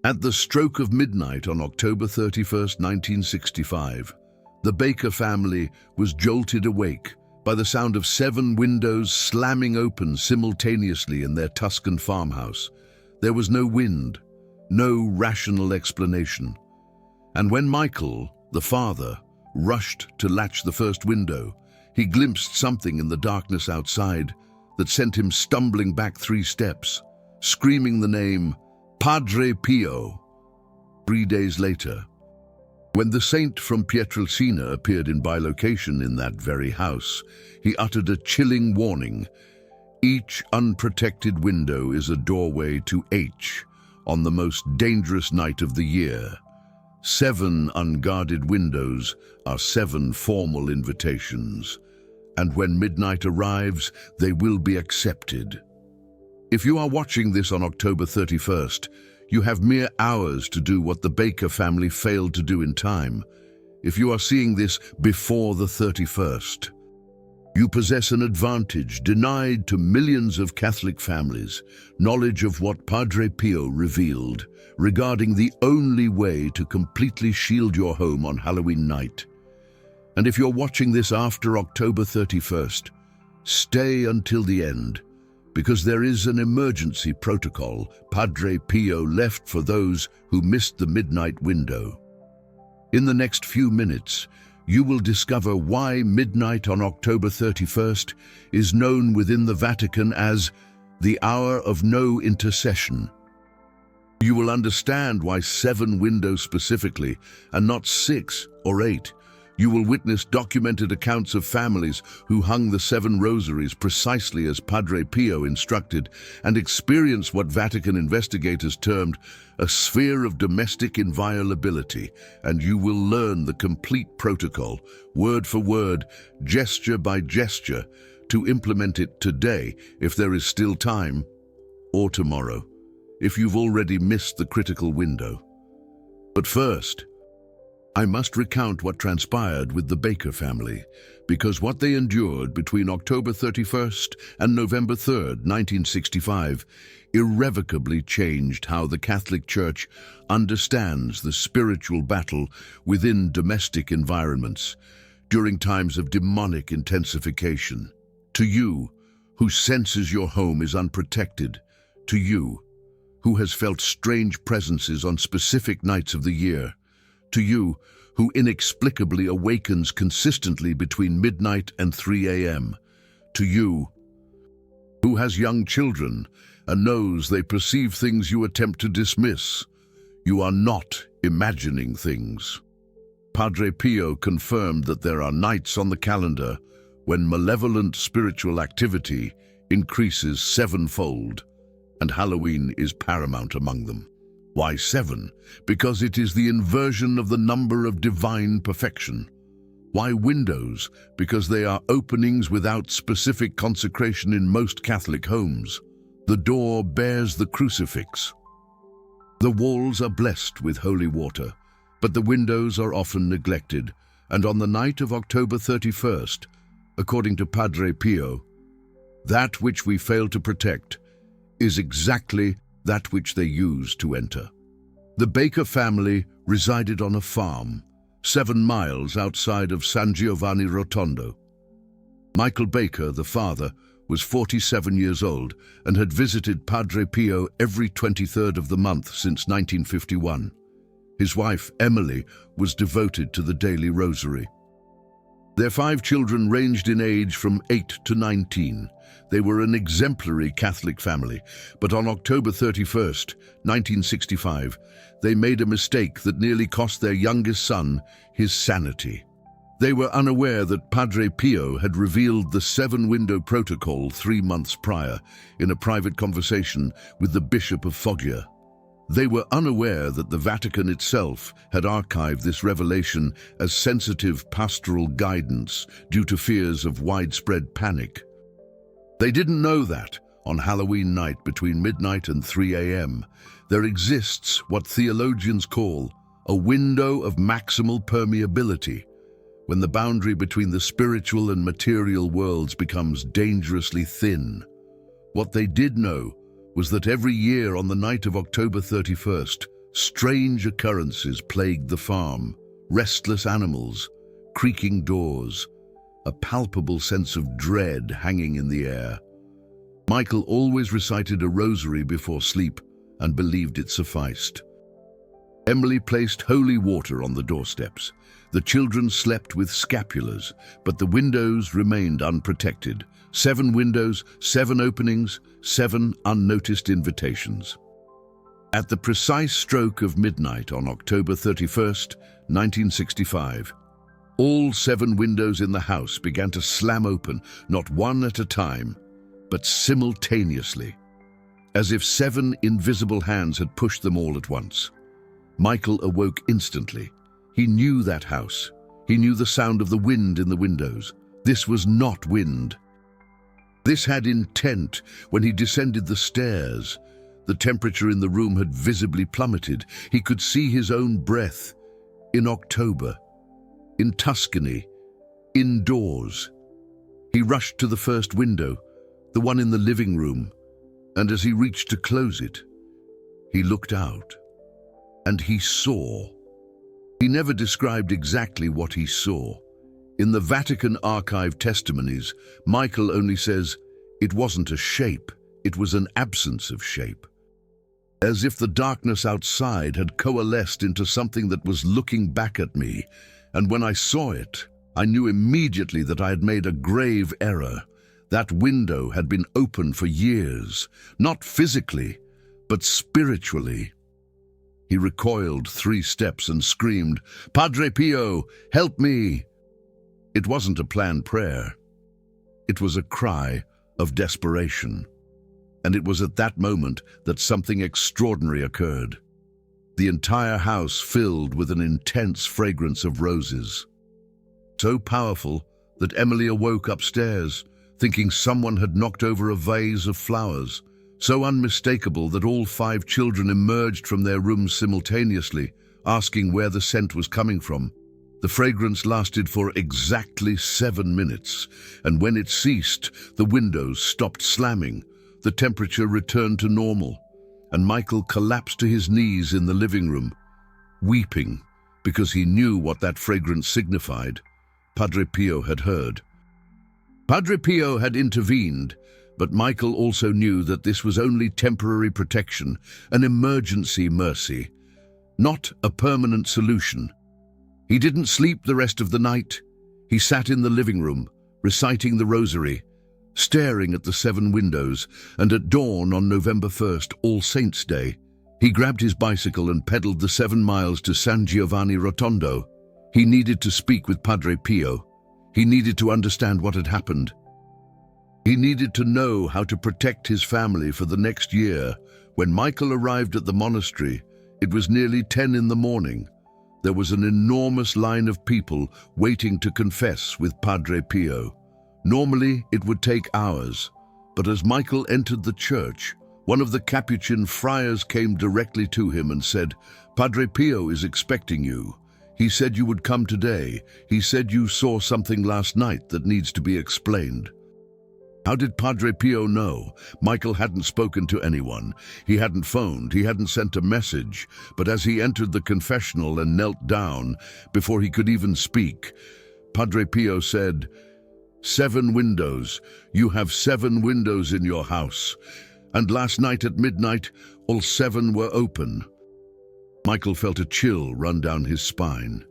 At the stroke of midnight on October 31st, 1965, the Baker family was jolted awake by the sound of 7 windows slamming open simultaneously in their Tuscan farmhouse. There was no wind, no rational explanation. And when Michael, the father, rushed to latch the first window, he glimpsed something in the darkness outside that sent him stumbling back 3 steps, screaming the name Padre Pio. 3 days later, when the saint from Pietrelcina appeared in bilocation in that very house, he uttered a chilling warning. Each unprotected window is a doorway to H on the most dangerous night of the year. 7 unguarded windows are 7 formal invitations, and when midnight arrives, they will be accepted. If you are watching this on October 31st, you have mere hours to do what the Baker family failed to do in time. If you are seeing this before the 31st, you possess an advantage denied to millions of Catholic families, knowledge of what Padre Pio revealed regarding the only way to completely shield your home on Halloween night. And if you're watching this after October 31st, stay until the end, because there is an emergency protocol Padre Pio left for those who missed the midnight window. In the next few minutes, you will discover why midnight on October 31st is known within the Vatican as the hour of no intercession. You will understand why 7 windows specifically, and not 6 or 8. You will witness documented accounts of families who hung the 7 rosaries precisely as Padre Pio instructed, and experience what Vatican investigators termed a sphere of domestic inviolability, and you will learn the complete protocol, word for word, gesture by gesture, to implement it today if there is still time, or tomorrow, if you've already missed the critical window. But first, I must recount what transpired with the Baker family, because what they endured between October 31st and November 3rd, 1965, irrevocably changed how the Catholic Church understands the spiritual battle within domestic environments during times of demonic intensification. To you, who senses your home is unprotected, to you, who has felt strange presences on specific nights of the year, to you, who inexplicably awakens consistently between midnight and 3 a.m. To you, who has young children and knows they perceive things you attempt to dismiss. You are not imagining things. Padre Pio confirmed that there are nights on the calendar when malevolent spiritual activity increases 7-fold, and Halloween is paramount among them. Why 7? Because it is the inversion of the number of divine perfection. Why windows? Because they are openings without specific consecration in most Catholic homes. The door bears the crucifix. The walls are blessed with holy water, but the windows are often neglected, and on the night of October 31st, according to Padre Pio, that which we fail to protect is exactly that which they used to enter. The Baker family resided on a farm 7 miles outside of San Giovanni Rotondo. Michael Baker, the father, was 47 years old and had visited Padre Pio every 23rd of the month since 1951. His wife, Emily, was devoted to the daily rosary. Their 5 children ranged in age from 8 to 19. They were an exemplary Catholic family, but on October 31st, 1965, they made a mistake that nearly cost their youngest son his sanity. They were unaware that Padre Pio had revealed the 7-window protocol 3 months prior in a private conversation with the Bishop of Foggia. They were unaware that the Vatican itself had archived this revelation as sensitive pastoral guidance due to fears of widespread panic. They didn't know that, on Halloween night between midnight and 3 a.m., there exists what theologians call a window of maximal permeability, when the boundary between the spiritual and material worlds becomes dangerously thin. What they did know was that every year on the night of October 31st, Strange occurrences plagued the farm, restless animals, creaking doors, a palpable sense of dread hanging in the air. Michael always recited a rosary before sleep and believed it sufficed. Emily placed holy water on the doorsteps. The children slept with scapulars, but the windows remained unprotected. 7 windows, 7 openings, 7 unnoticed invitations. At the precise stroke of midnight on October 31st, 1965, all 7 windows in the house began to slam open, not one at a time, but simultaneously, as if 7 invisible hands had pushed them all at once. Michael awoke instantly. He knew that house. He knew the sound of the wind in the windows. This was not wind. This had intent. When he descended the stairs, the temperature in the room had visibly plummeted. He could see his own breath. In October, in Tuscany, indoors. He rushed to the first window, the one in the living room, and as he reached to close it, he looked out, and he saw. He never described exactly what he saw. In the Vatican archive testimonies, Michael only says, "It wasn't a shape, it was an absence of shape." As if the darkness outside had coalesced into something that was looking back at me, and when I saw it, I knew immediately that I had made a grave error. That window had been open for years, not physically, but spiritually. He recoiled 3 steps and screamed, "Padre Pio, help me!" It wasn't a planned prayer. It was a cry of desperation. And it was at that moment that something extraordinary occurred. The entire house filled with an intense fragrance of roses. So powerful that Emily awoke upstairs, thinking someone had knocked over a vase of flowers. So unmistakable that all 5 children emerged from their rooms simultaneously, asking where the scent was coming from. The fragrance lasted for exactly 7 minutes, and when it ceased, the windows stopped slamming, the temperature returned to normal, and Michael collapsed to his knees in the living room, weeping because he knew what that fragrance signified. Padre Pio had heard. Padre Pio had intervened, but Michael also knew that this was only temporary protection, an emergency mercy, not a permanent solution. He didn't sleep the rest of the night. He sat in the living room, reciting the Rosary, staring at the 7 windows, and at dawn on November 1st, All Saints' Day, he grabbed his bicycle and pedaled the 7 miles to San Giovanni Rotondo. He needed to speak with Padre Pio. He needed to understand what had happened. He needed to know how to protect his family for the next year. When Michael arrived at the monastery, it was nearly 10 in the morning. There was an enormous line of people waiting to confess with Padre Pio. Normally, it would take hours, but as Michael entered the church, one of the Capuchin friars came directly to him and said, "Padre Pio is expecting you. He said you would come today. He said you saw something last night that needs to be explained." How did Padre Pio know? Michael hadn't spoken to anyone. He hadn't phoned. He hadn't sent a message. But as he entered the confessional and knelt down, before he could even speak, Padre Pio said, "7 windows. You have 7 windows in your house. And last night at midnight, all 7 were open." Michael felt a chill run down his spine.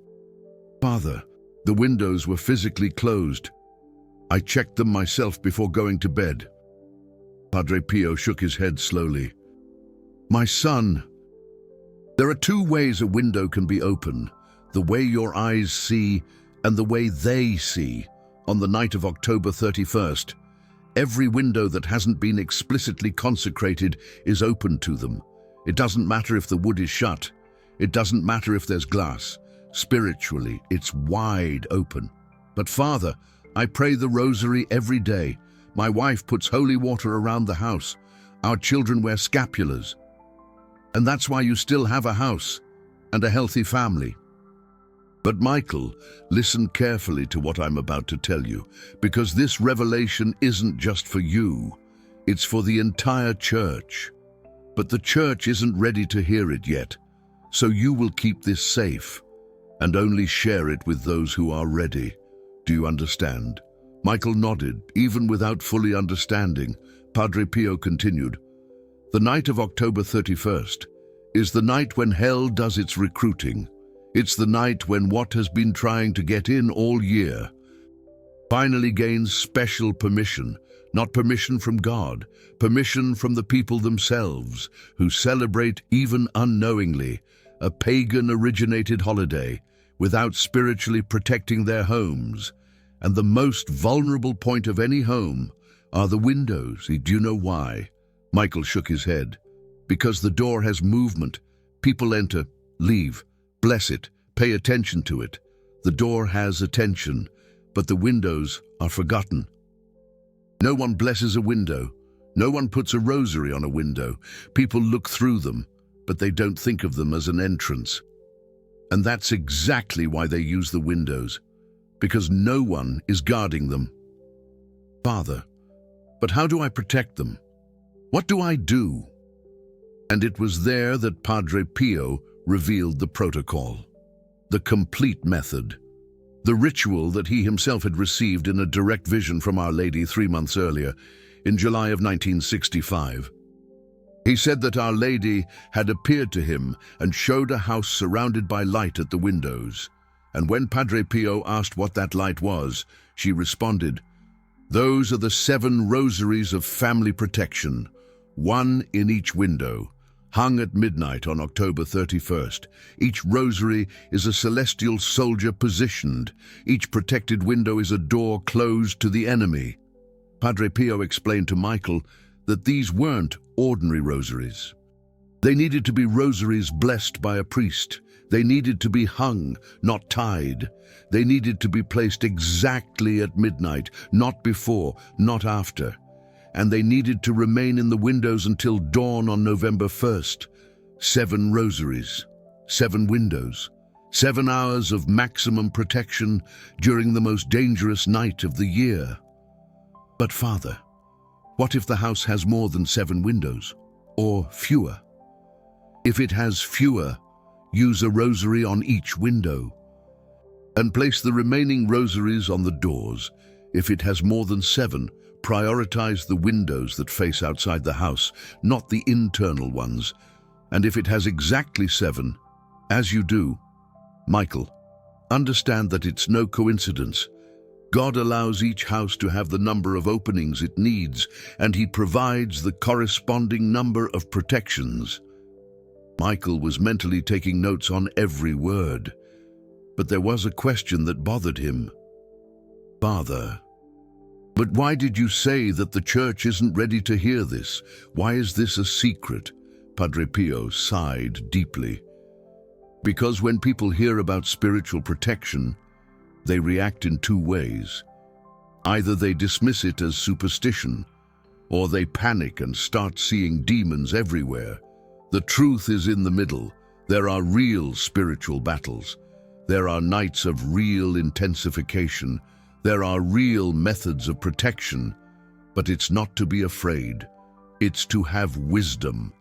"Father, the windows were physically closed. I checked them myself before going to bed." Padre Pio shook his head slowly. "My son, there are 2 ways a window can be open, the way your eyes see and the way they see. On the night of October 31st, every window that hasn't been explicitly consecrated is open to them. It doesn't matter if the wood is shut. It doesn't matter if there's glass. Spiritually, it's wide open. But Father, I pray the Rosary every day. My wife puts holy water around the house. Our children wear scapulars. And that's why you still have a house and a healthy family." But Michael, listen carefully to what I'm about to tell you, because this revelation isn't just for you. It's for the entire church. But the church isn't ready to hear it yet. So you will keep this safe and only share it with those who are ready. Do you understand? Michael nodded, even without fully understanding. Padre Pio continued, "The night of October 31st is the night when hell does its recruiting. It's the night when what has been trying to get in all year finally gains special permission, not permission from God, permission from the people themselves, who celebrate, even unknowingly, a pagan-originated holiday without spiritually protecting their homes. And the most vulnerable point of any home are the windows. Do you know why?" Michael shook his head. "Because the door has movement. People enter, leave, bless it, pay attention to it. The door has attention, but the windows are forgotten. No one blesses a window. No one puts a rosary on a window. People look through them, but they don't think of them as an entrance. And that's exactly why they use the windows, because no one is guarding them." "Father, but how do I protect them? What do I do?" And it was there that Padre Pio revealed the protocol, the complete method, the ritual that he himself had received in a direct vision from Our Lady 3 months earlier, in July of 1965. He said that Our Lady had appeared to him and showed a house surrounded by light at the windows. And when Padre Pio asked what that light was, she responded, "Those are the 7 rosaries of family protection, 1 in each window, hung at midnight on October 31st. Each rosary is a celestial soldier positioned. Each protected window is a door closed to the enemy." Padre Pio explained to Michael that these weren't ordinary rosaries. They needed to be rosaries blessed by a priest. They needed to be hung, not tied. They needed to be placed exactly at midnight, not before, not after. And they needed to remain in the windows until dawn on November 1st. 7 rosaries, 7 windows, 7 hours of maximum protection during the most dangerous night of the year. "But Father, what if the house has more than 7 windows, or fewer?" "If it has fewer, use a rosary on each window, and place the remaining rosaries on the doors. If it has more than 7, prioritize the windows that face outside the house, not the internal ones. And if it has exactly 7, as you do, Michael, understand that it's no coincidence. God allows each house to have the number of openings it needs, and He provides the corresponding number of protections." Michael was mentally taking notes on every word, but there was a question that bothered him. "Father, but why did you say that the church isn't ready to hear this? Why is this a secret?" Padre Pio sighed deeply. "Because when people hear about spiritual protection, they react in 2 ways. Either they dismiss it as superstition, or they panic and start seeing demons everywhere. The truth is in the middle. There are real spiritual battles. There are nights of real intensification. There are real methods of protection, but it's not to be afraid. It's to have wisdom.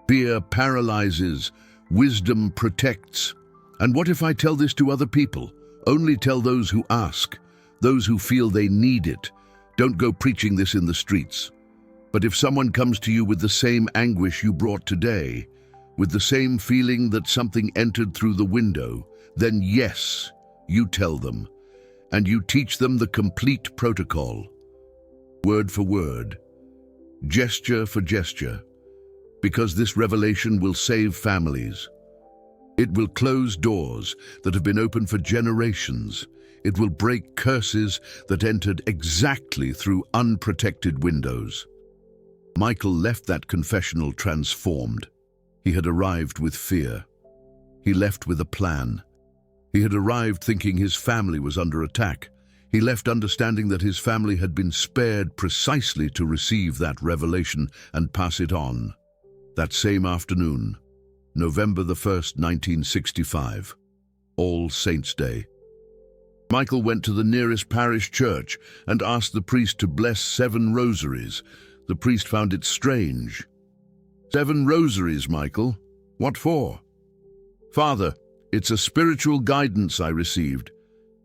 Fear paralyzes, wisdom protects. And what if I tell this to other people? Only tell those who ask, those who feel they need it. Don't go preaching this in the streets. But if someone comes to you with the same anguish you brought today, with the same feeling that something entered through the window, then yes, you tell them. And you teach them the complete protocol, word for word, gesture for gesture, because this revelation will save families. It will close doors that have been open for generations. It will break curses that entered exactly through unprotected windows. Michael left that confessional transformed. He had arrived with fear. He left with a plan. He had arrived thinking his family was under attack. He left understanding that his family had been spared precisely to receive that revelation and pass it on. That same afternoon, November the 1st, 1965, All Saints' Day, Michael went to the nearest parish church and asked the priest to bless 7 rosaries. The priest found it strange. 7 rosaries, Michael? What for? "Father, it's a spiritual guidance I received.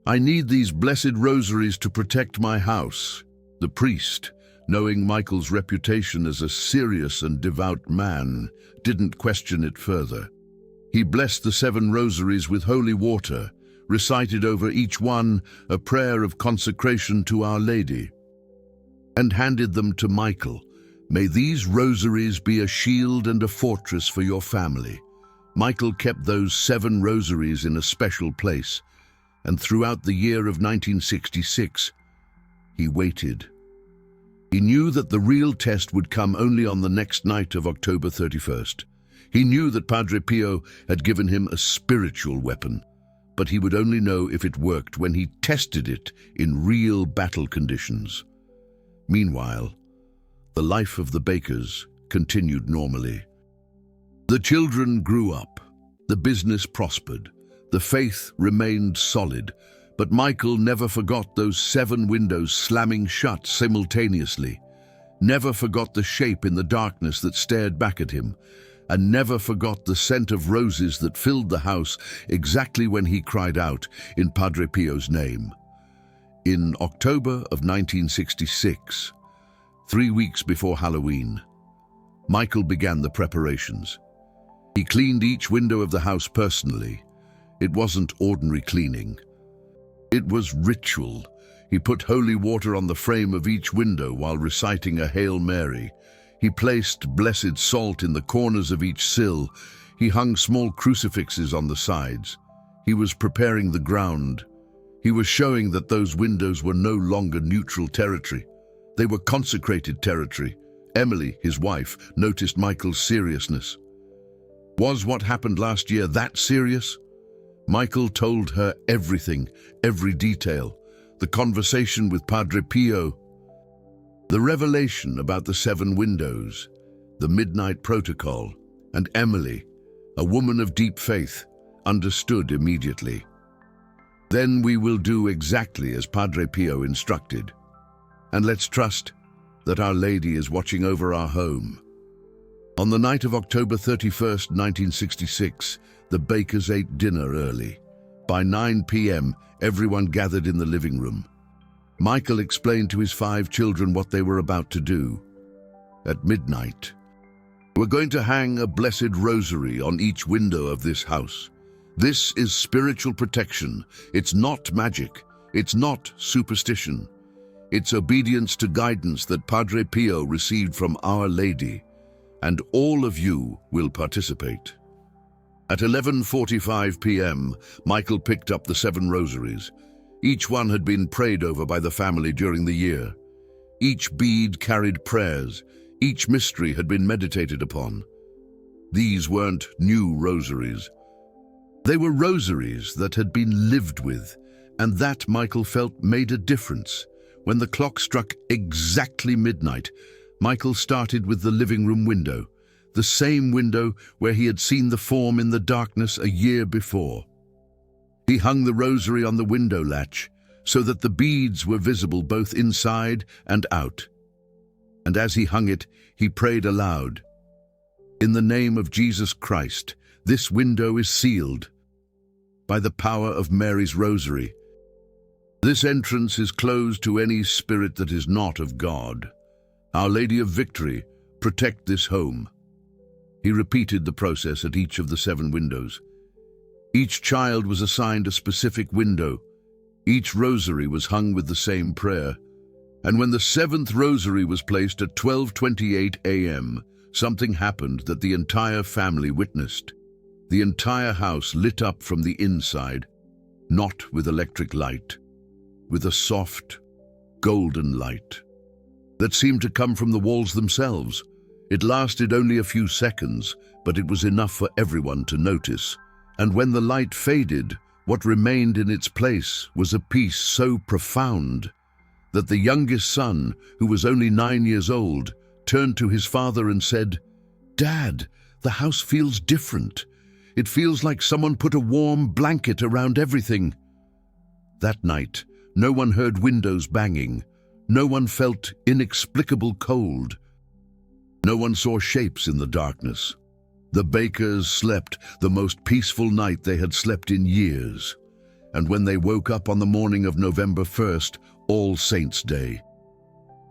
I need these blessed rosaries to protect my house." The priest, knowing Michael's reputation as a serious and devout man, didn't question it further. He blessed the 7 rosaries with holy water, recited over each one a prayer of consecration to Our Lady, and handed them to Michael. "May these rosaries be a shield and a fortress for your family." Michael kept those 7 rosaries in a special place, and throughout the year of 1966, he waited. He knew that the real test would come only on the next night of October 31st. He knew that Padre Pio had given him a spiritual weapon, but he would only know if it worked when he tested it in real battle conditions. Meanwhile, the life of the Bakers continued normally. The children grew up, the business prospered, the faith remained solid, but Michael never forgot those 7 windows slamming shut simultaneously, never forgot the shape in the darkness that stared back at him, and never forgot the scent of roses that filled the house exactly when he cried out in Padre Pio's name. In October of 1966, 3 weeks before Halloween, Michael began the preparations. He cleaned each window of the house personally. It wasn't ordinary cleaning. It was ritual. He put holy water on the frame of each window while reciting a Hail Mary. He placed blessed salt in the corners of each sill. He hung small crucifixes on the sides. He was preparing the ground. He was showing that those windows were no longer neutral territory. They were consecrated territory. Emily, his wife, noticed Michael's seriousness. Was what happened last year that serious? Michael told her everything, every detail. The conversation with Padre Pio, the revelation about the 7 windows, the midnight protocol, and Emily, a woman of deep faith, understood immediately. "Then we will do exactly as Padre Pio instructed. And let's trust that Our Lady is watching over our home." On the night of October 31st, 1966, the Bakers ate dinner early. By 9 p.m., everyone gathered in the living room. Michael explained to his 5 children what they were about to do. At midnight, "We're going to hang a blessed rosary on each window of this house. This is spiritual protection. It's not magic. It's not superstition. It's obedience to guidance that Padre Pio received from Our Lady, and all of you will participate." At 11:45 p.m., Michael picked up the 7 rosaries. Each one had been prayed over by the family during the year. Each bead carried prayers. Each mystery had been meditated upon. These weren't new rosaries. They were rosaries that had been lived with, and that, Michael felt, made a difference. When the clock struck exactly midnight, Michael started with the living room window, the same window where he had seen the form in the darkness a year before. He hung the rosary on the window latch so that the beads were visible both inside and out. And as he hung it, he prayed aloud, "In the name of Jesus Christ, this window is sealed by the power of Mary's rosary. This entrance is closed to any spirit that is not of God. Our Lady of Victory, protect this home." He repeated the process at each of the 7 windows. Each child was assigned a specific window. Each rosary was hung with the same prayer. And when the 7th rosary was placed at 12:28 a.m., something happened that the entire family witnessed. The entire house lit up from the inside, not with electric light, with a soft, golden light that seemed to come from the walls themselves. It lasted only a few seconds, but it was enough for everyone to notice. And when the light faded, what remained in its place was a peace so profound that the youngest son, who was only 9 years old, turned to his father and said, "Dad, the house feels different. It feels like someone put a warm blanket around everything." That night, no one heard windows banging. No one felt inexplicable cold. No one saw shapes in the darkness. The Bakers slept the most peaceful night they had slept in years. And when they woke up on the morning of November 1st, All Saints' Day,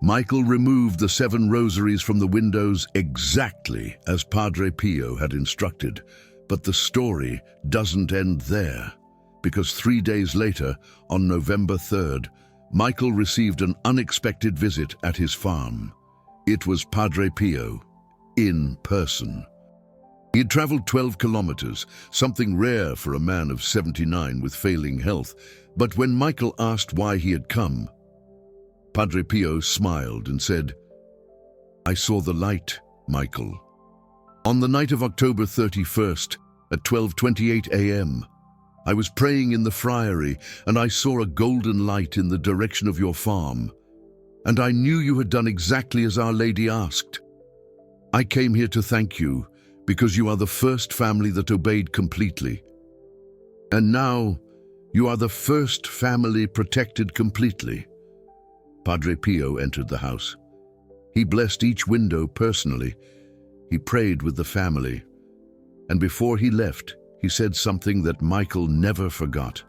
Michael removed the 7 rosaries from the windows exactly as Padre Pio had instructed. But the story doesn't end there, because 3 days later, on November 3rd, Michael received an unexpected visit at his farm. It was Padre Pio, in person. He had traveled 12 kilometers, something rare for a man of 79 with failing health. But when Michael asked why he had come, Padre Pio smiled and said, "I saw the light, Michael. On the night of October 31st, at 12:28 a.m., I was praying in the friary, and I saw a golden light in the direction of your farm, and I knew you had done exactly as Our Lady asked. I came here to thank you, because you are the first family that obeyed completely. And now, you are the first family protected completely." Padre Pio entered the house. He blessed each window personally. He prayed with the family. And before he left, he said something that Michael never forgot.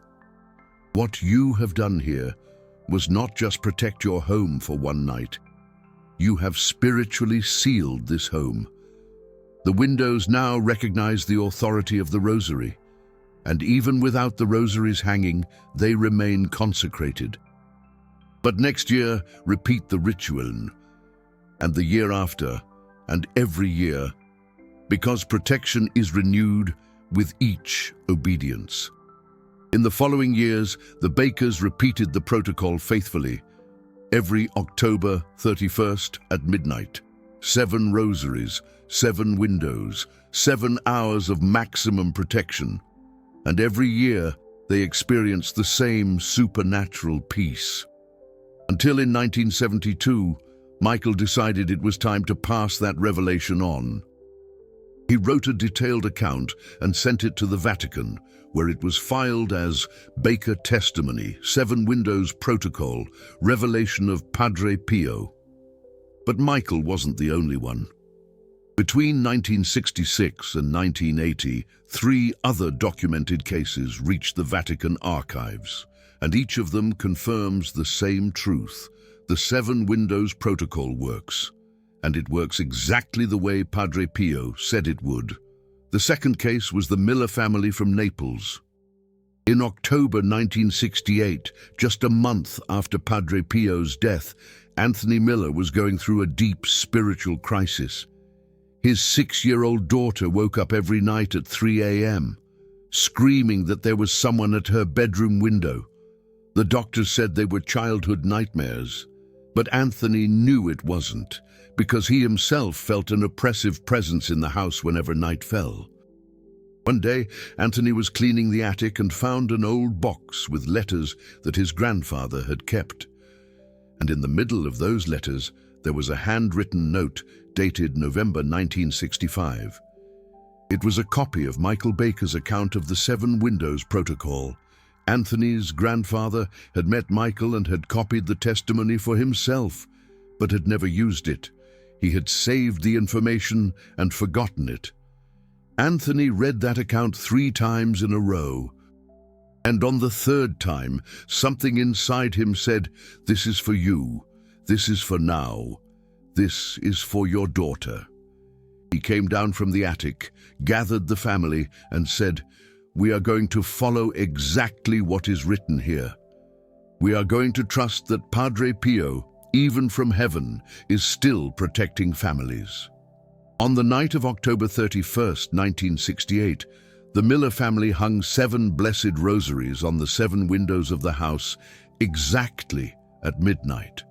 "What you have done here was not just protect your home for one night. You have spiritually sealed this home. The windows now recognize the authority of the rosary, and even without the rosaries hanging, they remain consecrated. But next year, repeat the ritual, and the year after, and every year, because protection is renewed with each obedience." In the following years, the Bakers repeated the protocol faithfully. Every October 31st at midnight, 7 rosaries, 7 windows, 7 hours of maximum protection. And every year, they experienced the same supernatural peace. Until in 1972, Michael decided it was time to pass that revelation on. He wrote a detailed account and sent it to the Vatican, where it was filed as Baker Testimony, 7 Windows Protocol, Revelation of Padre Pio. But Michael wasn't the only one. Between 1966 and 1980, 3 other documented cases reached the Vatican archives, and each of them confirms the same truth. The 7 Windows Protocol works, and it works exactly the way Padre Pio said it would. The second case was the Miller family from Naples. In October 1968, just a month after Padre Pio's death, Anthony Miller was going through a deep spiritual crisis. His 6-year-old daughter woke up every night at 3 a.m., screaming that there was someone at her bedroom window. The doctors said they were childhood nightmares, but Anthony knew it wasn't, because he himself felt an oppressive presence in the house whenever night fell. One day, Anthony was cleaning the attic and found an old box with letters that his grandfather had kept. And in the middle of those letters, there was a handwritten note dated November 1965. It was a copy of Michael Baker's account of the 7 Windows Protocol. Anthony's grandfather had met Michael and had copied the testimony for himself, but had never used it. He had saved the information and forgotten it. Anthony read that account 3 times in a row. And on the 3rd time, something inside him said, "This is for you. This is for now. This is for your daughter." He came down from the attic, gathered the family, and said, "We are going to follow exactly what is written here. We are going to trust that Padre Pio, even from heaven, is still protecting families." On the night of October 31st, 1968, the Miller family hung 7 blessed rosaries on the 7 windows of the house exactly at midnight.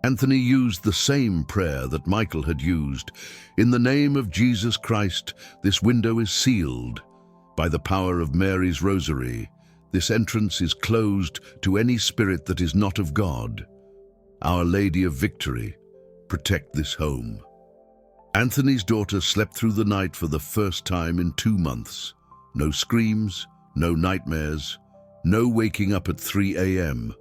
Anthony used the same prayer that Michael had used. "In the name of Jesus Christ, this window is sealed. By the power of Mary's rosary, this entrance is closed to any spirit that is not of God. Our Lady of Victory, protect this home." Anthony's daughter slept through the night for the first time in 2 months. No screams, no nightmares, no waking up at 3 a.m.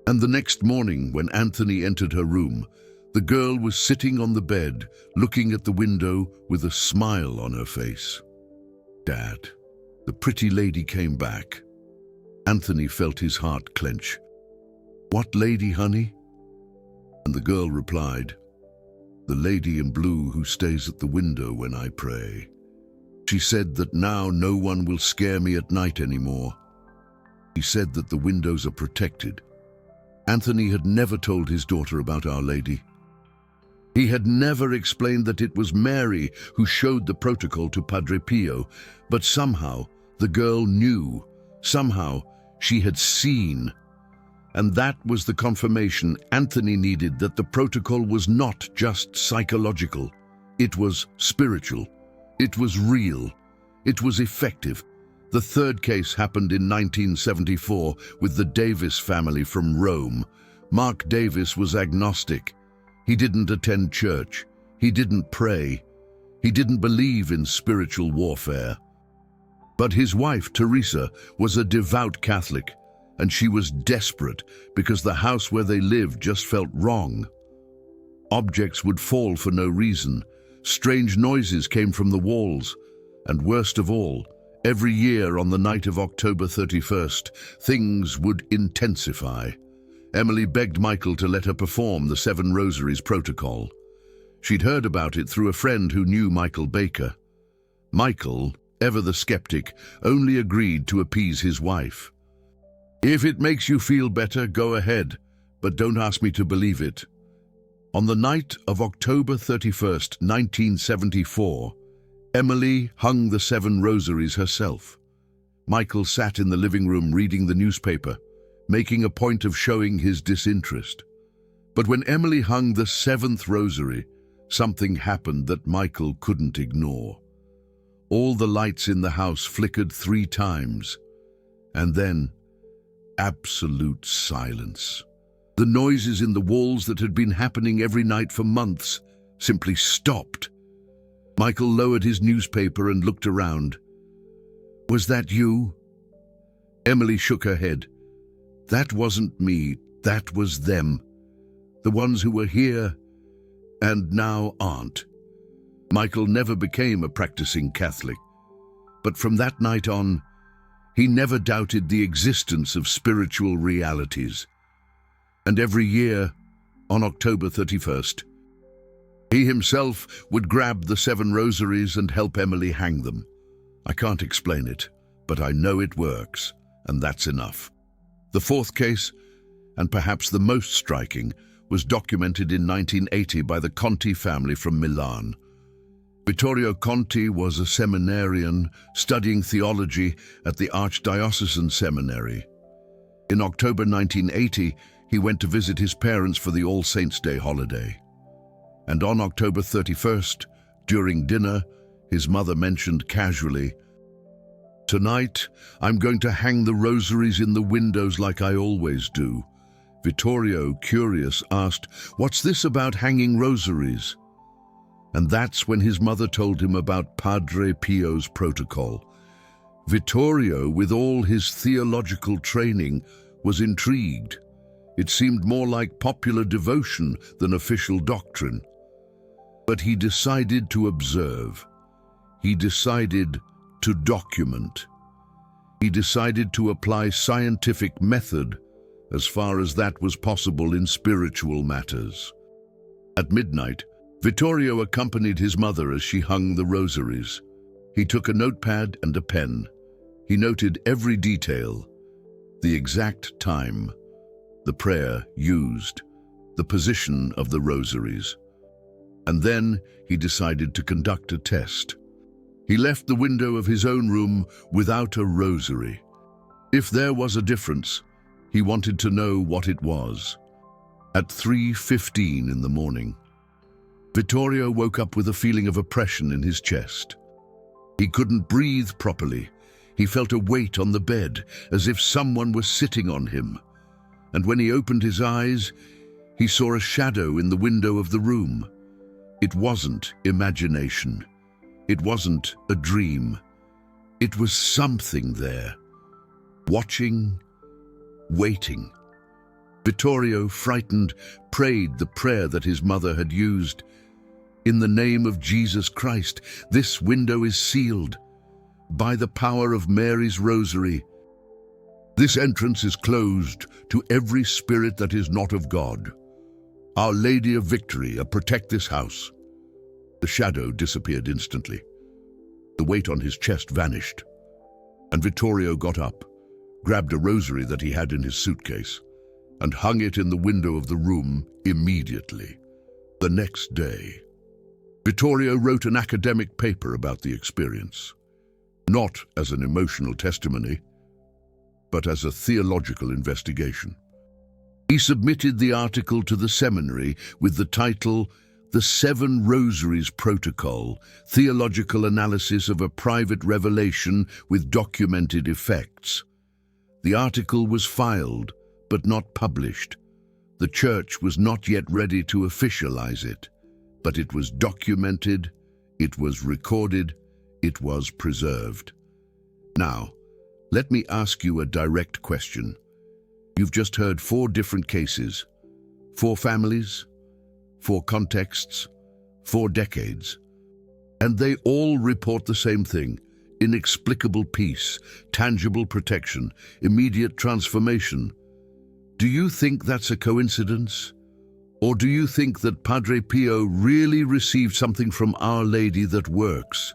And the next morning, when Anthony entered her room, The girl was sitting on the bed, looking at the window with a smile on her face. "Dad." The pretty lady came back. Anthony felt his heart clench. "What lady, honey?" And the girl replied, "The lady in blue who stays at the window when I pray. She said that now no one will scare me at night anymore. She said that the windows are protected." Anthony had never told his daughter about Our Lady. He had never explained that it was Mary who showed the protocol to Padre Pio, but somehow the girl knew. Somehow she had seen. And that was the confirmation Anthony needed, that the protocol was not just psychological. It was spiritual. It was real. It was effective. The third case happened in 1974 with the Davis family from Rome. Mark Davis was agnostic. He didn't attend church. He didn't pray. He didn't believe in spiritual warfare. But his wife, Teresa, was a devout Catholic, and she was desperate because the house where they lived just felt wrong. Objects would fall for no reason. Strange noises came from the walls. And worst of all, every year on the night of October 31st, things would intensify. Emily begged Michael to let her perform the 7 Rosaries protocol. She'd heard about it through a friend who knew Michael Baker. Michael, ever the skeptic, only agreed to appease his wife. "If it makes you feel better, go ahead, but don't ask me to believe it." On the night of October 31st, 1974, Emily hung the 7 rosaries herself. Michael sat in the living room reading the newspaper, making a point of showing his disinterest. But when Emily hung the 7th rosary, something happened that Michael couldn't ignore. All the lights in the house flickered 3 times, and then absolute silence. The noises in the walls that had been happening every night for months simply stopped. Michael lowered his newspaper and looked around. "Was that you?" Emily shook her head. "That wasn't me, that was them. The ones who were here and now aren't." Michael never became a practicing Catholic, but from that night on, he never doubted the existence of spiritual realities. And every year, on October 31st, he himself would grab the 7 rosaries and help Emily hang them. I can't explain it, but I know it works, and that's enough. The 4th case, and perhaps the most striking, was documented in 1980 by the Conti family from Milan. Vittorio Conti was a seminarian studying theology at the Archdiocesan Seminary. In October 1980, he went to visit his parents for the All Saints' Day holiday. And on October 31st, during dinner, his mother mentioned casually, "Tonight, I'm going to hang the rosaries in the windows like I always do." Vittorio, curious, asked, "What's this about hanging rosaries?" And that's when his mother told him about Padre Pio's protocol. Vittorio, with all his theological training, was intrigued. It seemed more like popular devotion than official doctrine. But he decided to observe. He decided to document. He decided to apply scientific method as far as that was possible in spiritual matters. At midnight, Vittorio accompanied his mother as she hung the rosaries. He took a notepad and a pen. He noted every detail, the exact time, the prayer used, the position of the rosaries. And then he decided to conduct a test. He left the window of his own room without a rosary. If there was a difference, he wanted to know what it was. At 3:15 in the morning, Vittorio woke up with a feeling of oppression in his chest. He couldn't breathe properly. He felt a weight on the bed, as if someone was sitting on him. And when he opened his eyes, he saw a shadow in the window of the room. It wasn't imagination. It wasn't a dream. It was something there, watching, waiting. Vittorio, frightened, prayed the prayer that his mother had used. In the name of Jesus Christ, this window is sealed. By the power of Mary's rosary, this entrance is closed to every spirit that is not of God. Our Lady of Victory, protect this house. The shadow disappeared instantly. The weight on his chest vanished, and Vittorio got up, grabbed a rosary that he had in his suitcase, and hung it in the window of the room immediately. The next day, Vittorio wrote an academic paper about the experience, not as an emotional testimony, but as a theological investigation. He submitted the article to the seminary with the title, "The Seven Rosaries Protocol, Theological Analysis of a Private Revelation with Documented Effects." The article was filed, but not published. The Church was not yet ready to officialize it, but it was documented, it was recorded, it was preserved. Now, let me ask you a direct question. You've just heard 4 different cases, 4 families, 4 contexts, 4 decades, and they all report the same thing: inexplicable peace, tangible protection, immediate transformation. Do you think that's a coincidence? Or do you think that Padre Pio really received something from Our Lady that works?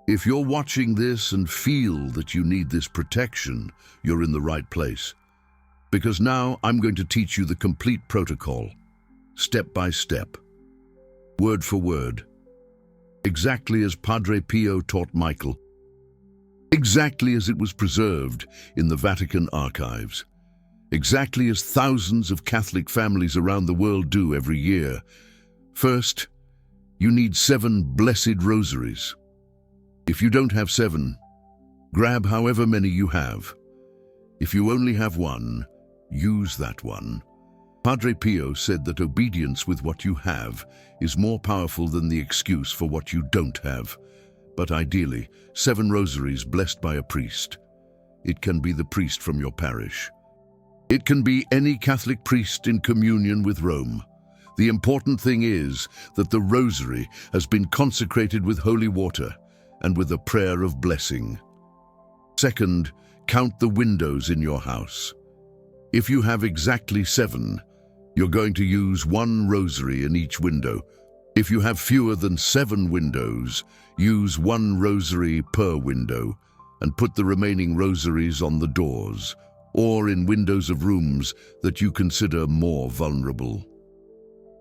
If you're watching this and feel that you need this protection, you're in the right place. Because now I'm going to teach you the complete protocol, step by step, word for word, exactly as Padre Pio taught Michael, exactly as it was preserved in the Vatican archives, exactly as thousands of Catholic families around the world do every year. First, you need 7 blessed rosaries. If you don't have 7, grab however many you have. If you only have 1, use that one. Padre Pio said that obedience with what you have is more powerful than the excuse for what you don't have. But ideally, 7 rosaries blessed by a priest. It can be the priest from your parish. It can be any Catholic priest in communion with Rome. The important thing is that the rosary has been consecrated with holy water and with a prayer of blessing. Second, count the windows in your house. If you have exactly 7, you're going to use 1 rosary in each window. If you have fewer than 7 windows, use 1 rosary per window and put the remaining rosaries on the doors or in windows of rooms that you consider more vulnerable.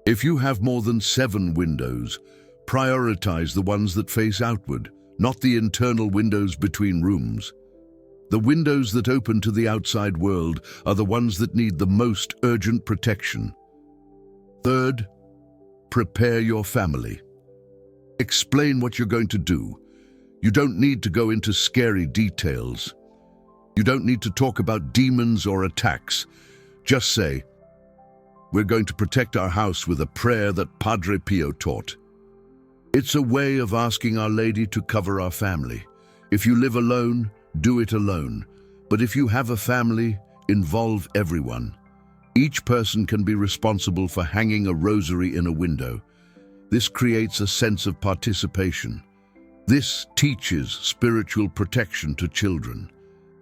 If you have more than 7 windows, prioritize the ones that face outward, not the internal windows between rooms. The windows that open to the outside world are the ones that need the most urgent protection. Third, prepare your family. Explain what you're going to do. You don't need to go into scary details. You don't need to talk about demons or attacks. Just say, we're going to protect our house with a prayer that Padre Pio taught. It's a way of asking Our Lady to cover our family. If you live alone, do it alone. But if you have a family, involve everyone. Each person can be responsible for hanging a rosary in a window. This creates a sense of participation. This teaches spiritual protection to children.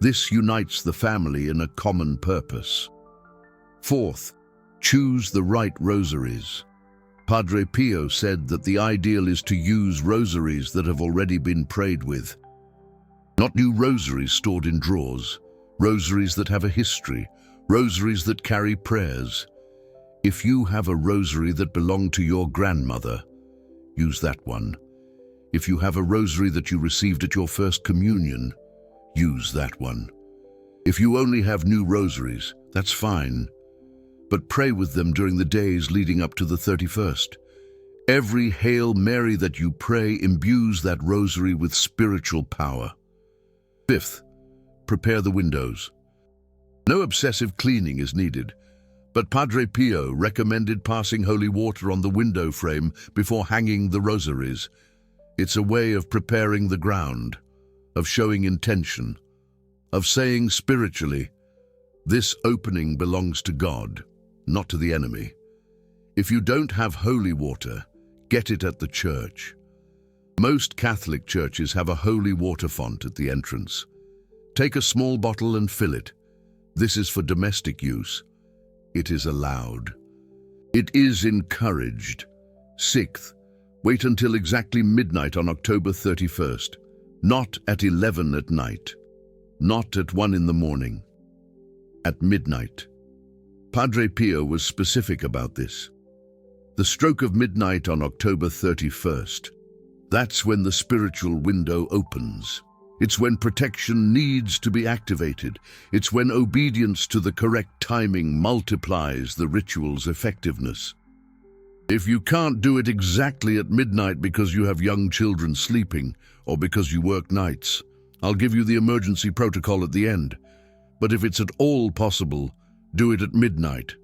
This unites the family in a common purpose. Fourth, choose the right rosaries. Padre Pio said that the ideal is to use rosaries that have already been prayed with. Not new rosaries stored in drawers, rosaries that have a history, rosaries that carry prayers. If you have a rosary that belonged to your grandmother, use that one. If you have a rosary that you received at your first communion, use that one. If you only have new rosaries, that's fine. But pray with them during the days leading up to the 31st. Every Hail Mary that you pray imbues that rosary with spiritual power. Fifth, prepare the windows. No obsessive cleaning is needed, but Padre Pio recommended passing holy water on the window frame before hanging the rosaries. It's a way of preparing the ground, of showing intention, of saying spiritually, this opening belongs to God. not to the enemy. If you don't have holy water, get it at the church. Most Catholic churches have a holy water font at the entrance. Take a small bottle and fill it. This is for domestic use. It is allowed. It is encouraged. 6th, wait until exactly midnight on October 31st. Not at 11 at night. Not at 1 in the morning. At midnight. Padre Pio was specific about this. The stroke of midnight on October 31st. That's when the spiritual window opens. It's when protection needs to be activated. It's when obedience to the correct timing multiplies the ritual's effectiveness. If you can't do it exactly at midnight because you have young children sleeping or because you work nights, I'll give you the emergency protocol at the end. But if it's at all possible, do it at midnight.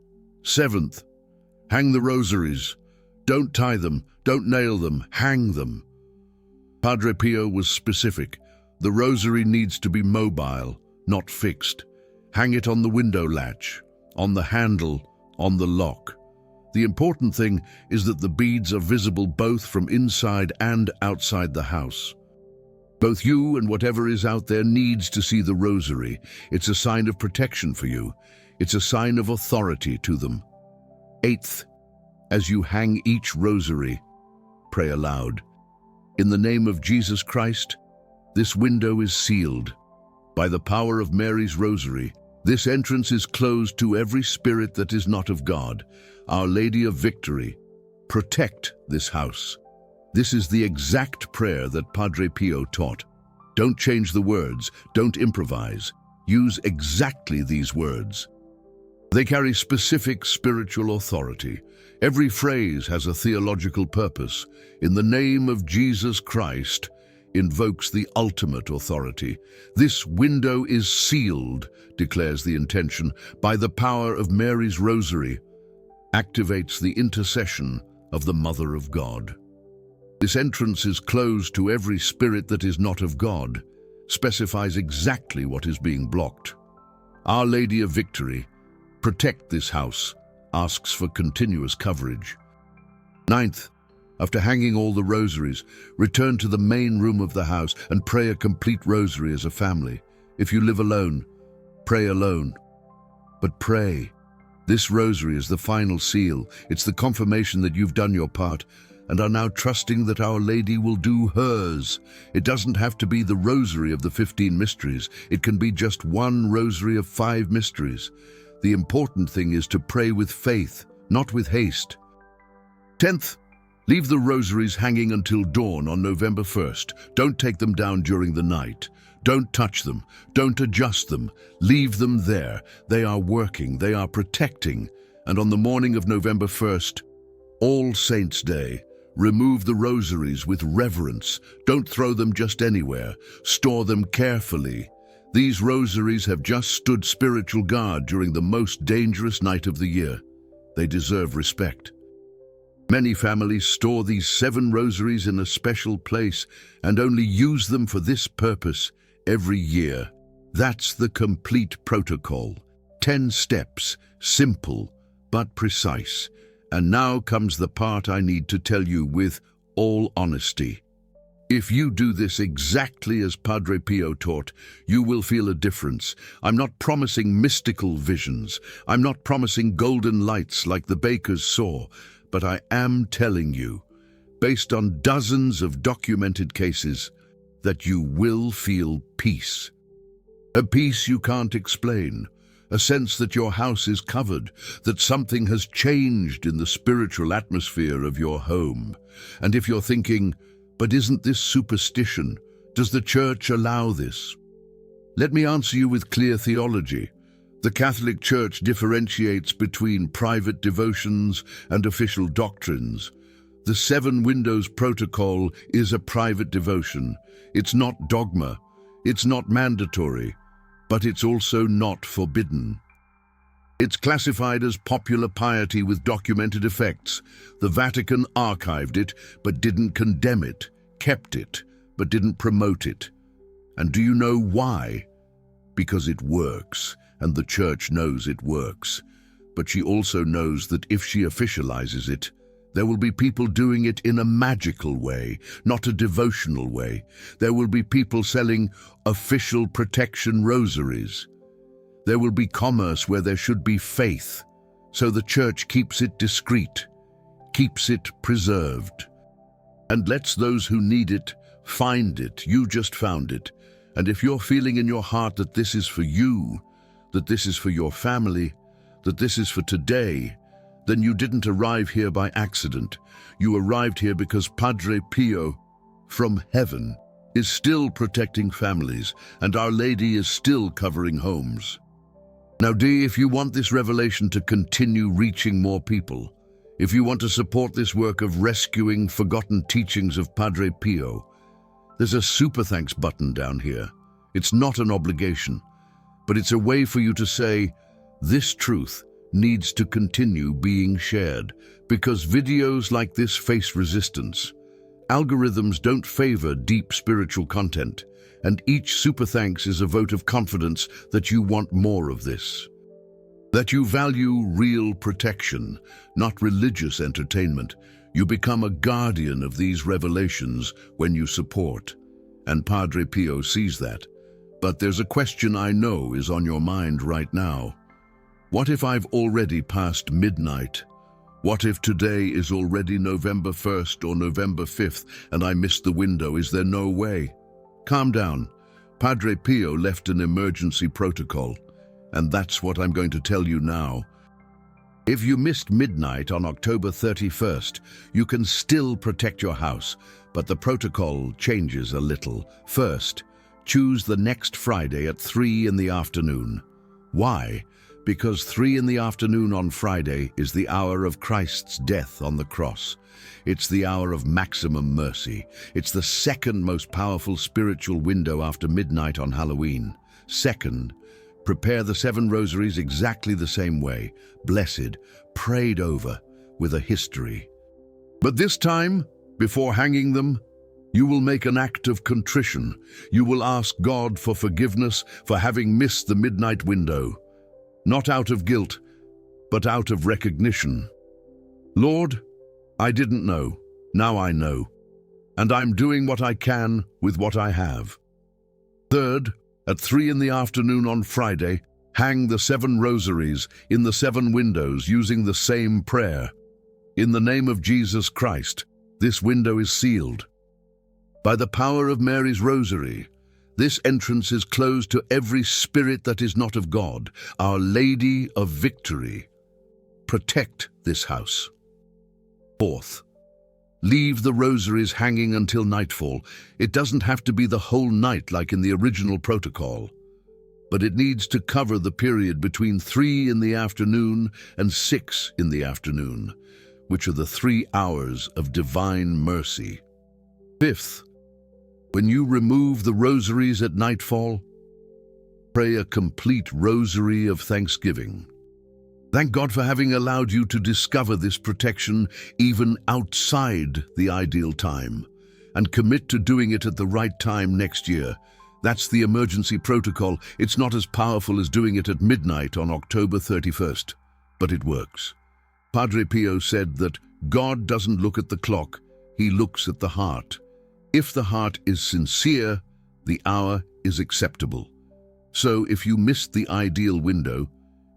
7th, hang the rosaries. Don't tie them, don't nail them, hang them. Padre Pio was specific. The rosary needs to be mobile, not fixed. Hang it on the window latch, on the handle, on the lock. The important thing is that the beads are visible both from inside and outside the house. Both you and whatever is out there needs to see the rosary. It's a sign of protection for you. It's a sign of authority to them. 8th, as you hang each rosary, pray aloud. In the name of Jesus Christ, this window is sealed. By the power of Mary's rosary, this entrance is closed to every spirit that is not of God. Our Lady of Victory, protect this house. This is the exact prayer that Padre Pio taught. Don't change the words, don't improvise. Use exactly these words. They carry specific spiritual authority. Every phrase has a theological purpose. In the name of Jesus Christ, invokes the ultimate authority. This window is sealed, declares the intention, by the power of Mary's rosary, activates the intercession of the Mother of God. This entrance is closed to every spirit that is not of God, specifies exactly what is being blocked. Our Lady of Victory, protect this house, asks for continuous coverage. 9th, after hanging all the rosaries, return to the main room of the house and pray a complete rosary as a family. If you live alone, pray alone. But pray. This rosary is the final seal. It's the confirmation that you've done your part and are now trusting that Our Lady will do hers. It doesn't have to be the rosary of the 15 mysteries. It can be just one rosary of 5 mysteries. The important thing is to pray with faith, not with haste. 10th, leave the rosaries hanging until dawn on November 1st. Don't take them down during the night. Don't touch them. Don't adjust them. Leave them there. They are working. They are protecting. And on the morning of November 1st, All Saints' Day, remove the rosaries with reverence. Don't throw them just anywhere. Store them carefully. These rosaries have just stood spiritual guard during the most dangerous night of the year. They deserve respect. Many families store these 7 rosaries in a special place and only use them for this purpose every year. That's the complete protocol. 10 steps, simple but precise. And now comes the part I need to tell you with all honesty. If you do this exactly as Padre Pio taught, you will feel a difference. I'm not promising mystical visions. I'm not promising golden lights like the bakers saw. But I am telling you, based on dozens of documented cases, that you will feel peace. A peace you can't explain, a sense that your house is covered, that something has changed in the spiritual atmosphere of your home. And if you're thinking, but isn't this superstition? Does the Church allow this? Let me answer you with clear theology. The Catholic Church differentiates between private devotions and official doctrines. The 7 Windows Protocol is a private devotion. It's not dogma. It's not mandatory. But it's also not forbidden. It's classified as popular piety with documented effects. The Vatican archived it, but didn't condemn it, kept it, but didn't promote it. And do you know why? Because it works. And the Church knows it works. but she also knows that if she officializes it, there will be people doing it in a magical way, not a devotional way. There will be people selling official protection rosaries. There will be commerce where there should be faith, so the church keeps it discreet, keeps it preserved, and lets those who need it find it. You just found it. And if you're feeling in your heart that this is for you, that this is for your family, that this is for today, then you didn't arrive here by accident. You arrived here because Padre Pio from heaven is still protecting families, and Our Lady is still covering homes. Now, D, if you want this revelation to continue reaching more people, if you want to support this work of rescuing forgotten teachings of Padre Pio, there's a super thanks button down here. It's not an obligation, but it's a way for you to say, this truth needs to continue being shared, because videos like this face resistance. Algorithms don't favor deep spiritual content, and each super thanks is a vote of confidence that you want more of this. That you value real protection, not religious entertainment. You become a guardian of these revelations when you support, and Padre Pio sees that. But there's a question I know is on your mind right now. What if I've already passed midnight? What if today is already November 1st or November 5th and I missed the window? Is there no way? Calm down. Padre Pio left an emergency protocol, and that's what I'm going to tell you now. If you missed midnight on October 31st, you can still protect your house, but the protocol changes a little. First, choose the next Friday at 3 in the afternoon. Why? Because 3 in the afternoon on Friday is the hour of Christ's death on the cross. It's the hour of maximum mercy. It's the second most powerful spiritual window after midnight on Halloween. Second, prepare the 7 rosaries exactly the same way, blessed, prayed over, with a history. But this time, before hanging them, you will make an act of contrition. You will ask God for forgiveness for having missed the midnight window. Not out of guilt, but out of recognition. Lord, I didn't know. Now I know. And I'm doing what I can with what I have. Third, at 3 in the afternoon on Friday, hang the 7 rosaries in the 7 windows using the same prayer. In the name of Jesus Christ, this window is sealed. By the power of Mary's rosary, this entrance is closed to every spirit that is not of God. Our Lady of Victory, protect this house. Fourth, leave the rosaries hanging until nightfall. It doesn't have to be the whole night like in the original protocol, but it needs to cover the period between 3 in the afternoon and 6 in the afternoon, which are the 3 hours of divine mercy. Fifth, when you remove the rosaries at nightfall, pray a complete rosary of thanksgiving. Thank God for having allowed you to discover this protection even outside the ideal time, and commit to doing it at the right time next year. That's the emergency protocol. It's not as powerful as doing it at midnight on October 31st, but it works. Padre Pio said that God doesn't look at the clock, he looks at the heart. If the heart is sincere, the hour is acceptable. So if you missed the ideal window,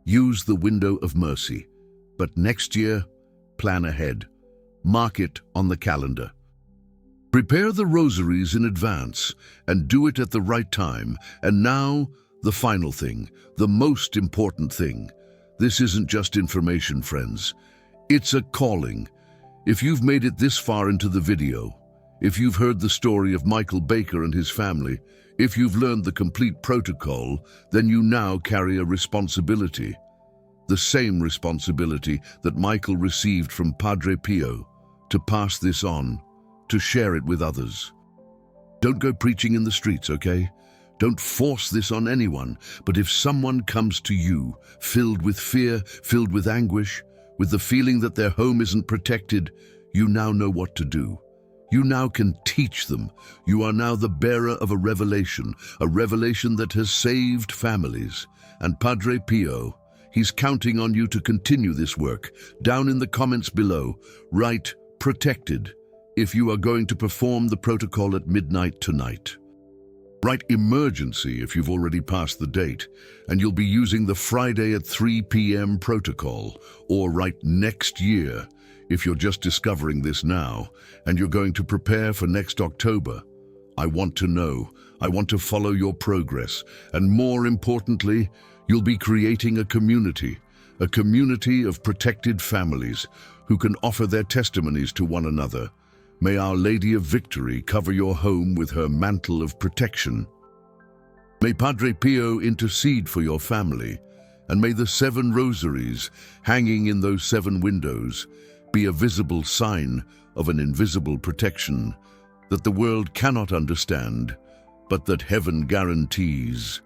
use the window of mercy. But next year, plan ahead. Mark it on the calendar. Prepare the rosaries in advance and do it at the right time. And now, the final thing, the most important thing. This isn't just information, friends. It's a calling. If you've made it this far into the video, if you've heard the story of Michael Baker and his family, if you've learned the complete protocol, then you now carry a responsibility. The same responsibility that Michael received from Padre Pio, to pass this on, to share it with others. Don't go preaching in the streets, okay? Don't force this on anyone, but if someone comes to you, filled with fear, filled with anguish, with the feeling that their home isn't protected, you now know what to do. You now can teach them. You are now the bearer of a revelation that has saved families. And Padre Pio, He's counting on you to continue this work. Down in the comments below, write "protected" if you are going to perform the protocol at midnight tonight. Write "emergency" if you've already passed the date and you'll be using the Friday at 3 p.m. protocol, or write "next year" if you're just discovering this now and you're going to prepare for next October. I want to know. I want to follow your progress. And more importantly, you'll be creating a community of protected families who can offer their testimonies to one another. May Our Lady of Victory cover your home with her mantle of protection. May Padre Pio intercede for your family, and may the 7 rosaries hanging in those 7 windows be a visible sign of an invisible protection that the world cannot understand, but that heaven guarantees.